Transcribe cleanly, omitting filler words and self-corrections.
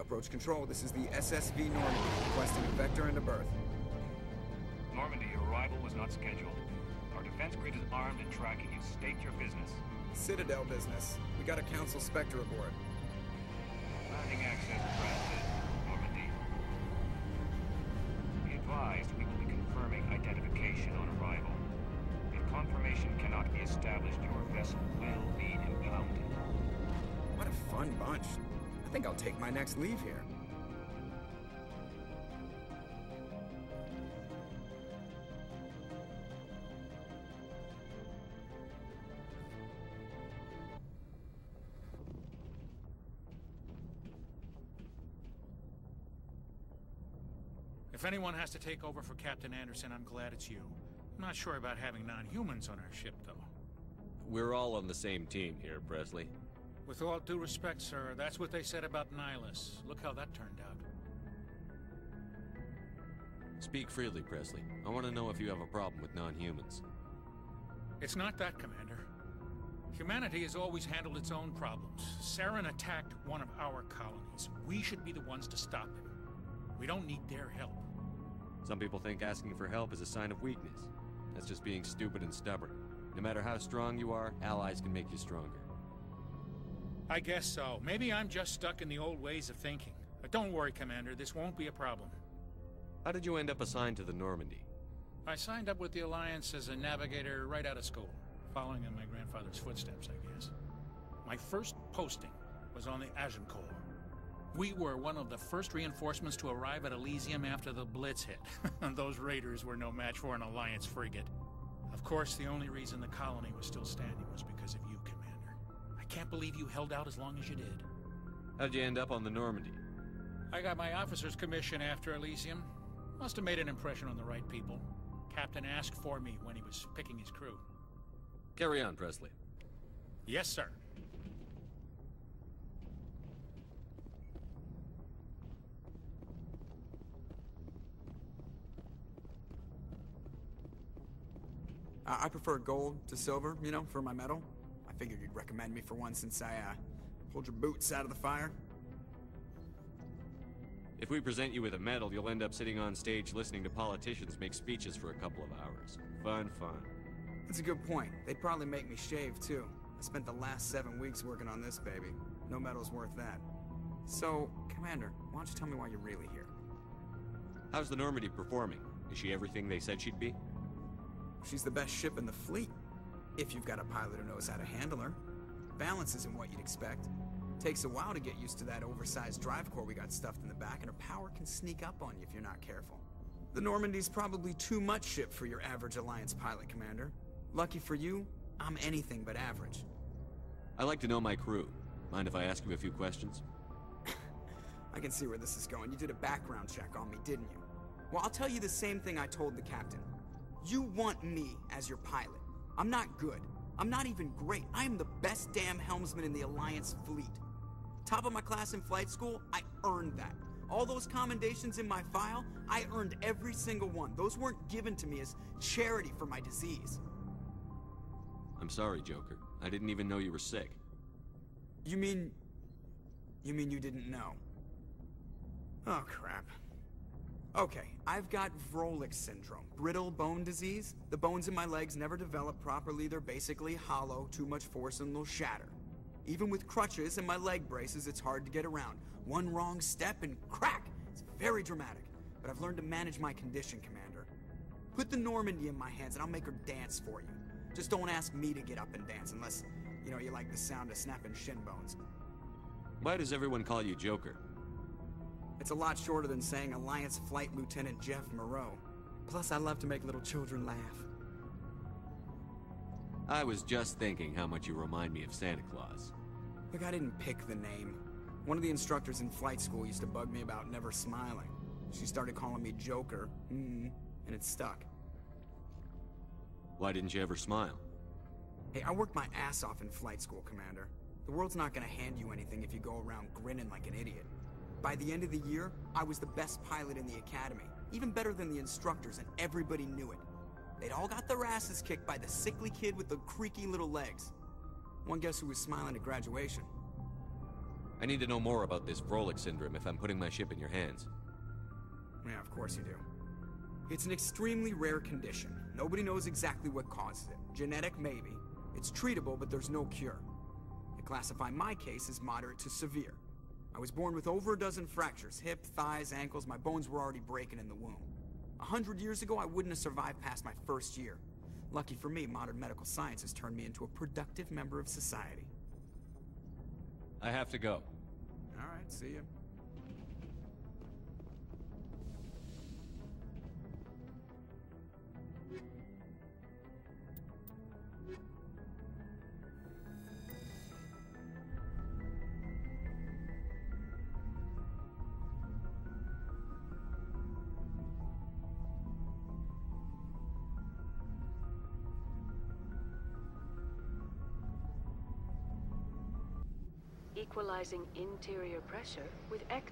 Approach control, this is the SSV Normandy, requesting a vector and a berth. Normandy, your arrival was not scheduled. Our defense grid is armed and tracking you. State your business. Citadel business. We got a Council Spectre aboard. Landing access granted, Normandy. Be advised, we will be confirming identification on arrival. If confirmation cannot be established, your vessel will be impounded. What a fun bunch. I think I'll take my next leave here. If anyone has to take over for Captain Anderson, I'm glad it's you. I'm not sure about having non-humans on our ship, though. We're all on the same team here, Presley. With all due respect, sir, that's what they said about Nihilus. Look how that turned out. Speak freely, Presley. I want to know if you have a problem with non-humans. It's not that, Commander. Humanity has always handled its own problems. Saren attacked one of our colonies. We should be the ones to stop him. We don't need their help. Some people think asking for help is a sign of weakness. That's just being stupid and stubborn. No matter how strong you are, allies can make you stronger. I guess so. Maybe I'm just stuck in the old ways of thinking. But don't worry, Commander. This won't be a problem. How did you end up assigned to the Normandy? I signed up with the Alliance as a navigator right out of school, following in my grandfather's footsteps, I guess. My first posting was on the Agincourt. We were one of the first reinforcements to arrive at Elysium after the Blitz hit. Those raiders were no match for an Alliance frigate. Of course, the only reason the colony was still standing was because of you, Commander. I can't believe you held out as long as you did. How'd you end up on the Normandy? I got my officer's commission after Elysium. Must have made an impression on the right people. Captain asked for me when he was picking his crew. Carry on, Presley. Yes, sir. I prefer gold to silver, you know, for my medal. I figured you'd recommend me for one since I, pulled your boots out of the fire. If we present you with a medal, you'll end up sitting on stage listening to politicians make speeches for a couple of hours. Fun, fun. That's a good point. They'd probably make me shave, too. I spent the last 7 weeks working on this baby. No medal's worth that. So, Commander, why don't you tell me why you're really here? How's the Normandy performing? Is she everything they said she'd be? She's the best ship in the fleet. If you've got a pilot who knows how to handle her. Balance isn't what you'd expect. Takes a while to get used to that oversized drive core we got stuffed in the back, and her power can sneak up on you if you're not careful. The Normandy's probably too much ship for your average Alliance pilot, Commander. Lucky for you, I'm anything but average. I like to know my crew. Mind if I ask you a few questions? I can see where this is going. You did a background check on me, didn't you? Well, I'll tell you the same thing I told the captain. You want me as your pilot. I'm not good. I'm not even great. I am the best damn helmsman in the Alliance fleet. Top of my class in flight school, I earned that. All those commendations in my file, I earned every single one. Those weren't given to me as charity for my disease. I'm sorry, Joker. I didn't even know you were sick. You mean you didn't know? Oh, crap. Okay, I've got Vrolik syndrome, brittle bone disease. The bones in my legs never develop properly. They're basically hollow, too much force and they'll shatter. Even with crutches and my leg braces, it's hard to get around. One wrong step and crack! It's very dramatic, but I've learned to manage my condition, Commander. Put the Normandy in my hands and I'll make her dance for you. Just don't ask me to get up and dance unless, you know, you like the sound of snapping shin bones. Why does everyone call you Joker? It's a lot shorter than saying Alliance Flight Lieutenant Jeff Moreau. Plus, I love to make little children laugh. I was just thinking how much you remind me of Santa Claus. Look, I didn't pick the name. One of the instructors in flight school used to bug me about never smiling. She started calling me Joker, and it stuck. Why didn't you ever smile? Hey, I worked my ass off in flight school, Commander. The world's not gonna hand you anything if you go around grinning like an idiot. By the end of the year, I was the best pilot in the academy, even better than the instructors, and everybody knew it. They'd all got their asses kicked by the sickly kid with the creaky little legs. One guess who was smiling at graduation? I need to know more about this Vrolik syndrome if I'm putting my ship in your hands. Yeah, of course you do. It's an extremely rare condition. Nobody knows exactly what causes it. Genetic, maybe. It's treatable, but there's no cure. They classify my case as moderate to severe. I was born with over a dozen fractures, hip, thighs, ankles. My bones were already breaking in the womb. 100 years ago, I wouldn't have survived past my first year. Lucky for me, modern medical science has turned me into a productive member of society. I have to go. All right, see ya. Equalizing interior pressure with X.